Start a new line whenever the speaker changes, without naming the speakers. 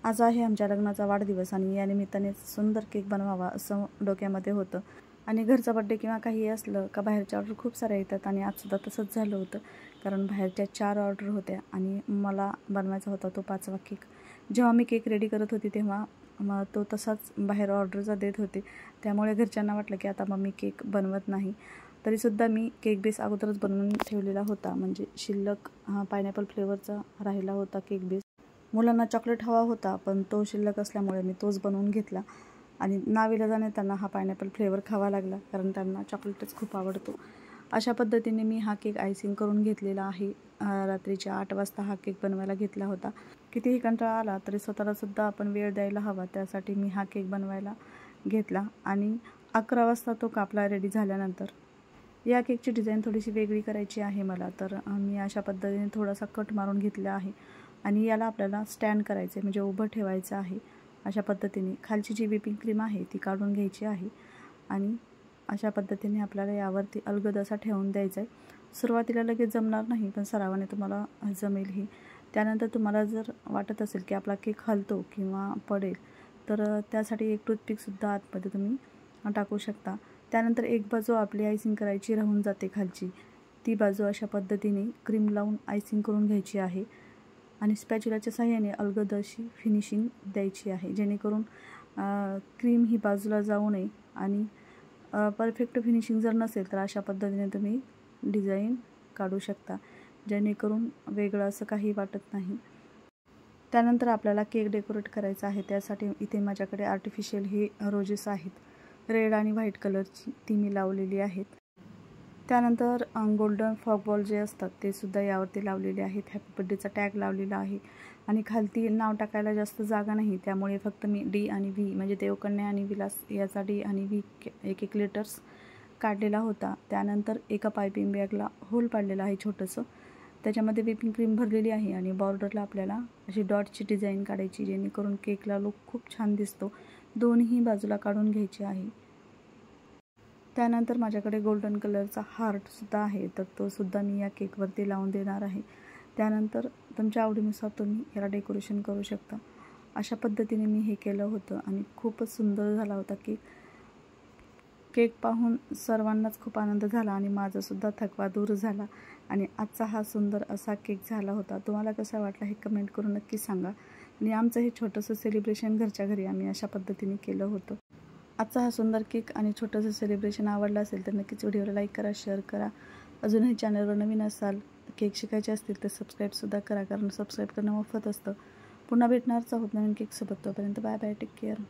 आज आहे आमच्या लग्नाचा वाढदिवस आणि या निमित्ताने सुंदर केक बनवावा असं डोक्यामध्ये होतं. आणि घरचा बड्डे किंवा काही असलं का बाहेरच्या ऑर्डर खूप साऱ्या येतात आणि आजसुद्धा तसंच झालं होतं. कारण बाहेरच्या 4 ऑर्डर होत्या आणि मला बनवायचा होता तो 5वा केक. जेव्हा मी केक रेडी करत होती तेव्हा मग तो तसाच बाहेर ऑर्डरचा देत होते. त्यामुळे घरच्यांना वाटलं की आता मम्मी केक बनवत नाही. तरीसुद्धा मी केक बेस अगोदरच बनवून ठेवलेला होता. म्हणजे शिल्लक पायनॅपल फ्लेवरचा राहिला होता केक बेस. मुलांना चॉकलेट हवा होता पण तो शिल्लक असल्यामुळे मी तोच बनवून घेतला आणि नाविलाजाने त्यांना हा पायनॅपल फ्लेवर खावा लागला कारण त्यांना चॉकलेटच खूप आवडतो. अशा पद्धतीने मी हा केक आयसिंग करून घेतलेला आहे. रात्रीच्या 8 वाजता हा केक बनवायला घेतला होता. कितीही कंटाळा आला तरी स्वतःलासुद्धा आपण वेळ द्यायला हवा, त्यासाठी मी हा केक बनवायला घेतला आणि 11 वाजता तो कापला रेडी झाल्यानंतर. या केकची डिझाईन थोडीशी वेगळी करायची आहे मला, तर मी अशा पद्धतीने थोडासा कट मारून घेतला आहे आणि याला आपल्याला स्टँड करायचे म्हणजे उभं ठेवायचं आहे. अशा पद्धतीने खालची जी व्हिपिंग क्रीम आहे ती काढून घ्यायची आहे आणि अशा पद्धतीने आपल्याला यावरती अलगद असा ठेवून द्यायचा आहे. सुरुवातीला लगेच जमणार नाही पण सरावाने तुम्हाला जमेल ही. त्यानंतर तुम्हाला जर वाटत असेल की आपला केक हलतो किंवा पडेल तर त्यासाठी एक टूथपिकसुद्धा आतमध्ये तुम्ही टाकू शकता. त्यानंतर एक बाजू आपली आयसिंग करायची राहून जाते खालची, ती बाजू अशा पद्धतीने क्रीम लावून आयसिंग करून घ्यायची आहे आणि स्पॅच्युलाच्या सहाय्याने अलगद अशी फिनिशिंग द्यायची आहे जेणेकरून क्रीम ही बाजूला जाऊ नये. आणि परफेक्ट फिनिशिंग जर नसेल तर अशा पद्धतीने तुम्ही डिझाईन काढू शकता जेणेकरून वेगळं असं काही वाटत नाही. त्यानंतर आपल्याला केक डेकोरेट करायचा आहे. त्यासाठी इथे माझ्याकडे आर्टिफिशियल हे रोजेस आहेत रेड आणि व्हाईट कलरची, ती मी लावलेली आहेत. त्यानंतर गोल्डन फॉग बॉल जे असतात ते सुद्धा यावरती लावलेले आहेत. हॅपी बर्थडेचा टॅग लावलेला आहे आणि खालती नाव टाकायला जास्त जागा नाही, त्यामुळे फक्त मी डी आणि व्ही म्हणजे देवकन्या आणि विलास याचा डी आणि व्ही एक लेटर्स काढलेला होता. त्यानंतर एका पायपिंग बॅगला होल पाडलेला आहे छोटंसं, त्याच्यामध्ये व्हिपिंग क्रीम भरलेली आहे आणि बॉर्डरला आपल्याला अशी डॉटची डिझाईन काढायची जेणेकरून केकला लुक खूप छान दिसतो. दोन्ही बाजूला काढून घ्यायची आहे. त्यानंतर माझ्याकडे गोल्डन कलरचा हार्टसुद्धा आहे, तर तो सुद्धा मी या केकवरती लावून देणार आहे. त्यानंतर तुमच्या आवडीनुसार तुम्ही याला डेकोरेशन करू शकता. अशा पद्धतीने मी हे केलं होतं आणि खूपच सुंदर झाला होता केक. केक पाहून सर्वांनाच खूप आनंद झाला आणि माझासुद्धा थकवा दूर झाला आणि आजचा हा सुंदर असा केक झाला होता. तुम्हाला कसा वाटला हे कमेंट करून नक्की सांगा. आणि आमचं हे छोटंसं सेलिब्रेशन घरच्या घरी आम्ही अशा पद्धतीने केलं होतं. आजचा हा सुंदर केक आणि छोटंसं सेलिब्रेशन आवडलं असेल तर नक्कीच व्हिडिओला लाईक करा, शेअर करा. अजूनही चॅनलवर नवीन असाल, केक शिकायचे असतील तर सबस्क्राईबसुद्धा करा कारण सबस्क्राईब करणं मोफत असतं. पुन्हा भेटणारच आहोत नवीन केकसोबत. तोपर्यंत बाय बाय, टेक केअर.